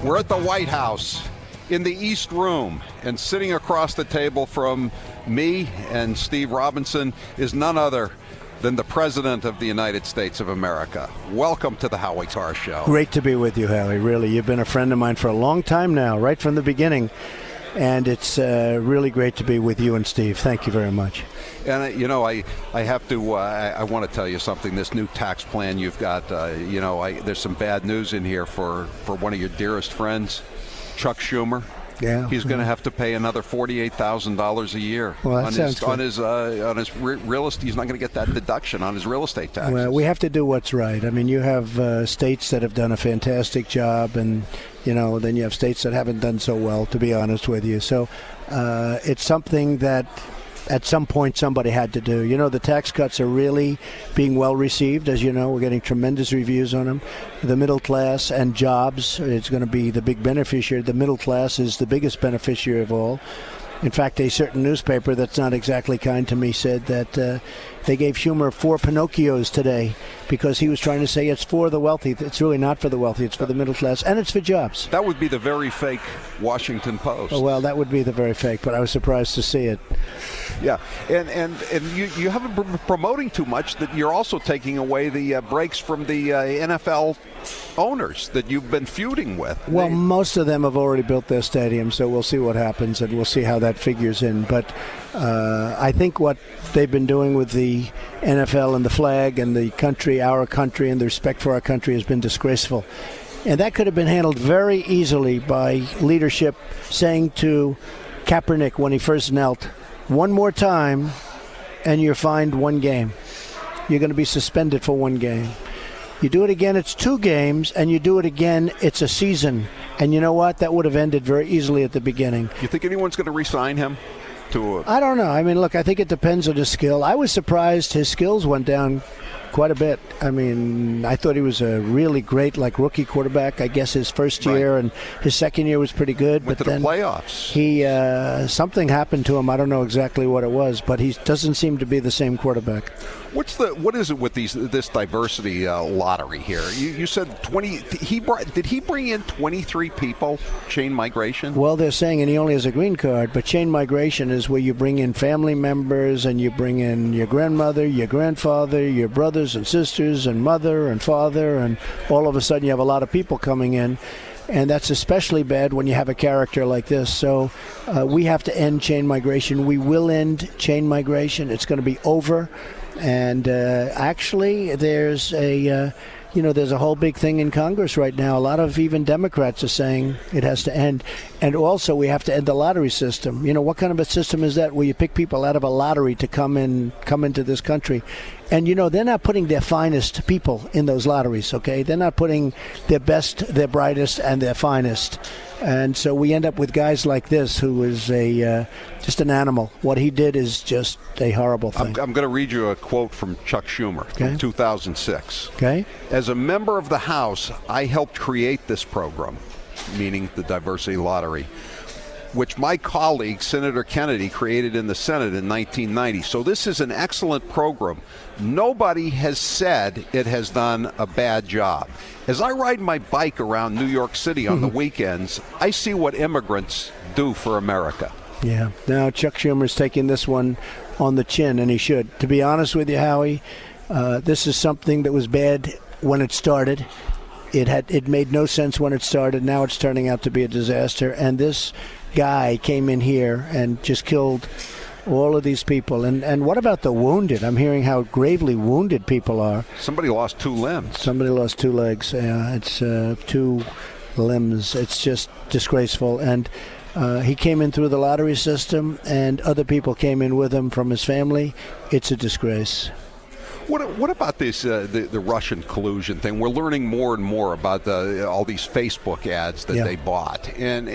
We're at the White House in the East Room, and sitting across the table from me and Steve Robinson is none other than the President of the United States of America. Welcome to the Howie Carr Show. Great to be with you, Howie. Really, you've been a friend of mine for a long time now, right from the beginning. And it's really great to be with you and Steve. Thank you very much. And, you know, I have to, I want to tell you something. This new tax plan you've got, there's some bad news in here for one of your dearest friends, Chuck Schumer. Yeah, he's going to have to pay another $48,000 a year on his real estate. He's not going to get that deduction on his real estate taxes. Well, we have to do what's right. I mean, you have states that have done a fantastic job, and then you have states that haven't done so well, to be honest with you. So it's something that at some point somebody had to do. The tax cuts are really being well received. As you know, we're getting tremendous reviews on them. The middle class and jobs, it's going to be the big beneficiary. The middle class is the biggest beneficiary of all. In fact, a certain newspaper that's not exactly kind to me said that they gave Schumer 4 Pinocchios today because he was trying to say it's for the wealthy. It's really not for the wealthy. It's for the middle class, and it's for jobs. That would be the very fake Washington Post. Oh, well, that would be the very fake, but I was surprised to see it. Yeah, and you haven't been promoting too much that you're also taking away the breaks from the NFL owners that you've been feuding with. Well, most of them have already built their stadium, so we'll see what happens, and we'll see how that figures in. But I think what they've been doing with the NFL and the flag and the country, our country, and the respect for our country has been disgraceful. And that could have been handled very easily by leadership saying to Kaepernick when he first knelt, one more time, and you're fined 1 game. You're going to be suspended for 1 game. You do it again, it's 2 games, and you do it again, it's a season. And you know what? That would have ended very easily at the beginning. You think anyone's going to re-sign him? I don't know. I mean, look, I think it depends on his skill. I was surprised his skills went down quite a bit. I mean, I thought he was a really great, rookie quarterback. I guess his first year and his second year was pretty good. Went but to then the playoffs. He something happened to him. I don't know exactly what it was, but he doesn't seem to be the same quarterback. What is it with this diversity lottery here? You said 20. Did he bring in 23 people? Chain migration? Well, they're saying, and he only has a green card. But chain migration is where you bring in family members and you bring in your grandmother, your grandfather, your brothers and sisters, and mother and father, and all of a sudden you have a lot of people coming in. And that's especially bad when you have a character like this. So we have to end chain migration. We will end chain migration. It's going to be over. And actually, there's a whole big thing in Congress right now. A lot of even Democrats are saying it has to end. And also, we have to end the lottery system. What kind of a system is that where you pick people out of a lottery to come into this country? And, they're not putting their finest people in those lotteries, okay? They're not putting their best, their brightest, and their finest. And so we end up with guys like this who is just an animal. What he did is just a horrible thing. I'm going to read you a quote from Chuck Schumer from 2006. Okay. As a member of the House, I helped create this program, meaning the diversity lottery, which my colleague, Senator Kennedy, created in the Senate in 1990. So this is an excellent program. Nobody has said it has done a bad job. As I ride my bike around New York City on the weekends, I see what immigrants do for America. Yeah. Now, Chuck Schumer's taking this one on the chin, and he should. To be honest with you, Howie, this is something that was bad when it started. It made no sense when it started. Now it's turning out to be a disaster. And this guy came in here and just killed all of these people. And what about the wounded? I'm hearing how gravely wounded people are. Somebody lost 2 limbs. Somebody lost 2 legs. Yeah, it's 2 limbs. It's just disgraceful. And he came in through the lottery system, and other people came in with him from his family. It's a disgrace. What about this the Russian collusion thing? We're learning more and more about all these Facebook ads that they bought, and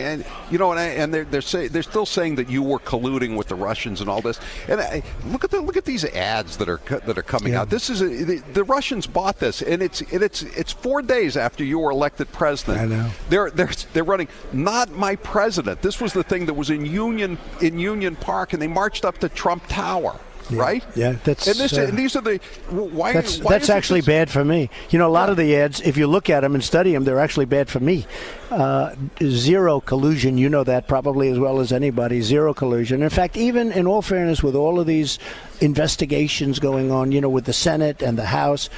they're still saying that you were colluding with the Russians and all this. And look at these ads that are coming out. This is the Russians bought this, and it's 4 days after you were elected president. I know. They're running "Not My President." This was the thing that was in Union Park, and they marched up to Trump Tower. right? Yeah, and these are the why. That's actually bad for me. You know, a lot of the ads, if you look at them and study them, they're actually bad for me. Zero collusion, you know that probably as well as anybody. Zero collusion. In fact, even in all fairness, with all of these investigations going on, you know, with the Senate and the House,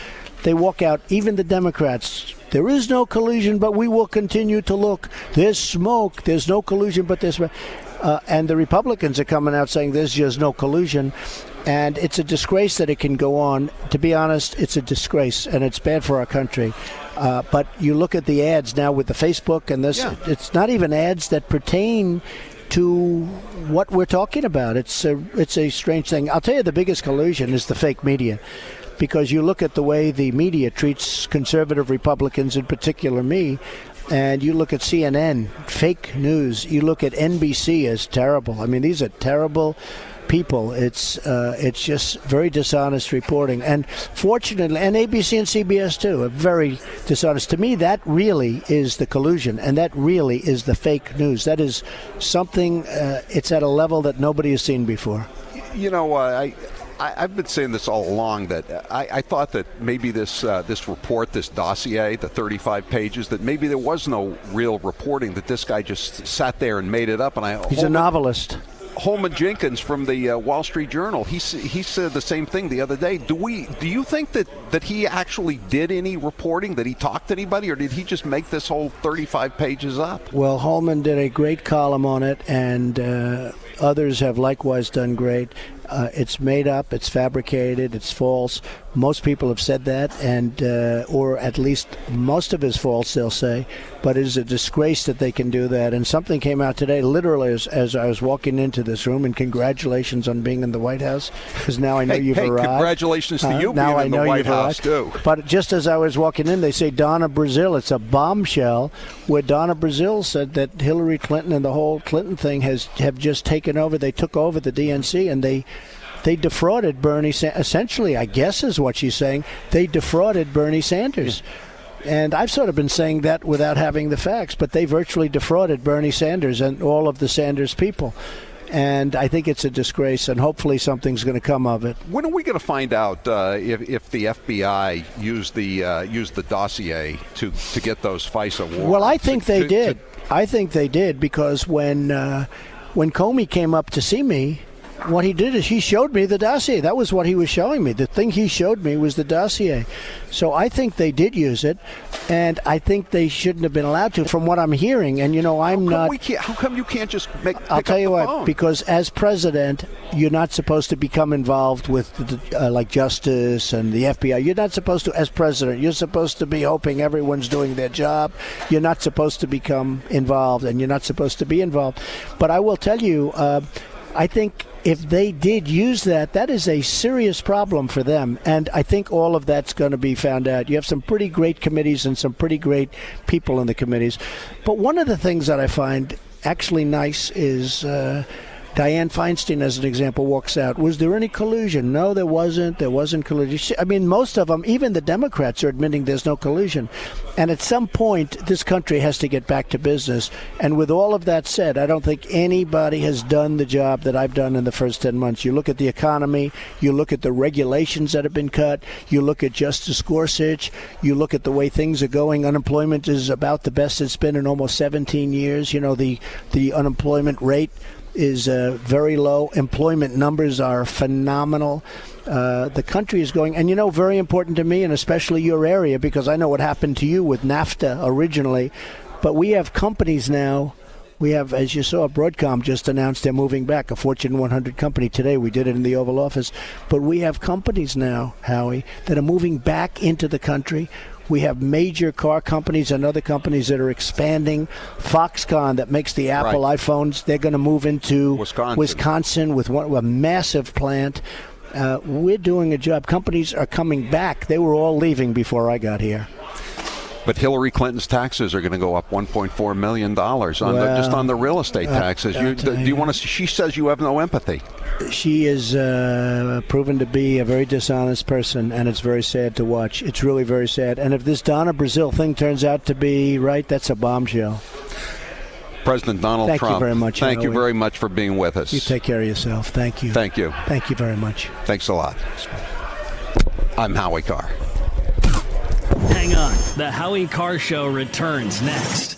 they walk out. Even the Democrats. There is no collusion, but we will continue to look. There's smoke. There's no collusion, but there's smoke. And the Republicans are coming out saying there's just no collusion. And it's a disgrace that it can go on. To be honest, it's a disgrace, and it's bad for our country. But you look at the ads now with the Facebook and this, it's not even ads that pertain to what we're talking about. It's a strange thing. I'll tell you the biggest collusion is the fake media. Because you look at the way the media treats conservative Republicans, in particular me, and you look at CNN, fake news. You look at NBC as terrible. I mean, these are terrible people. It's just very dishonest reporting. And fortunately, and ABC and CBS too, are very dishonest. To me, that really is the collusion, and that really is the fake news. That is something, it's at a level that nobody has seen before. You know, I've been saying this all along, that I thought that maybe this report, this dossier, the 35 pages, that maybe there was no real reporting, that this guy just sat there and made it up. And he's a novelist. Holman Jenkins from the Wall Street Journal, he said the same thing the other day. Do you think that he actually did any reporting, that he talked to anybody, or did he just make this whole 35 pages up? Well, Holman did a great column on it, and others have likewise done great. It's made up, it's fabricated, it's false. Most people have said that, and or at least most of it is false, they'll say. But it is a disgrace that they can do that. And something came out today, literally as I was walking into this room, and congratulations on being in the White House, because now I know you've arrived. Congratulations to you being in the White House, too. But just as I was walking in, they say Donna Brazile. It's a bombshell where Donna Brazile said that Hillary Clinton and the whole Clinton thing have just taken over. They took over the DNC, and they defrauded Bernie Sanders. Essentially, I guess is what she's saying. They defrauded Bernie Sanders. And I've sort of been saying that without having the facts, but they virtually defrauded Bernie Sanders and all of the Sanders people. And I think it's a disgrace, and hopefully something's going to come of it. When are we going to find out if the FBI used the dossier to get those FISA warrants? Well, I think they did. I think they did, because when Comey came up to see me, what he did is he showed me the dossier. That was what he was showing me. The thing he showed me was the dossier. So I think they did use it, and I think they shouldn't have been allowed to, from what I'm hearing. And, you know, How come you can't just pick up the phone? I'll tell you what, because as president, you're not supposed to become involved with, like, justice and the FBI. You're not supposed to, as president. You're supposed to be hoping everyone's doing their job. You're not supposed to become involved, and you're not supposed to be involved. But I will tell you, I think if they did use that is a serious problem for them. And I think all of that's going to be found out. You have some pretty great committees and some pretty great people in the committees. But one of the things that I find actually nice is Dianne Feinstein, as an example, walks out. Was there any collusion? No, there wasn't. There wasn't collusion. I mean, most of them, even the Democrats, are admitting there's no collusion. And at some point, this country has to get back to business. And with all of that said, I don't think anybody has done the job that I've done in the first 10 months. You look at the economy, you look at the regulations that have been cut, you look at Justice Gorsuch, you look at the way things are going. Unemployment is about the best it's been in almost 17 years. You know, the unemployment rate is very low. Employment numbers are phenomenal. The country is going, and, you know, very important to me, and especially your area, because I know what happened to you with NAFTA originally. But we have companies now. We have, as you saw, Broadcom just announced they're moving back, a Fortune 100 company today. We did it in the Oval Office. But we have companies now, Howie, that are moving back into the country. We have major car companies and other companies that are expanding. Foxconn, that makes the Apple iPhones, they're going to move into Wisconsin with a massive plant. We're doing a job. Companies are coming back. They were all leaving before I got here. But Hillary Clinton's taxes are going to go up $1.4 million just on the real estate taxes. Do you want to? She says you have no empathy. She is proven to be a very dishonest person, and it's very sad to watch. It's really very sad. And if this Donna Brazile thing turns out to be right, that's a bombshell. President Donald Trump. Thank you very much, Thank you Howie. very much for being with us. You take care of yourself. Thank you. Thank you. Thank you very much. Thanks a lot. I'm Howie Carr. Hang on. The Howie Carr Show returns next.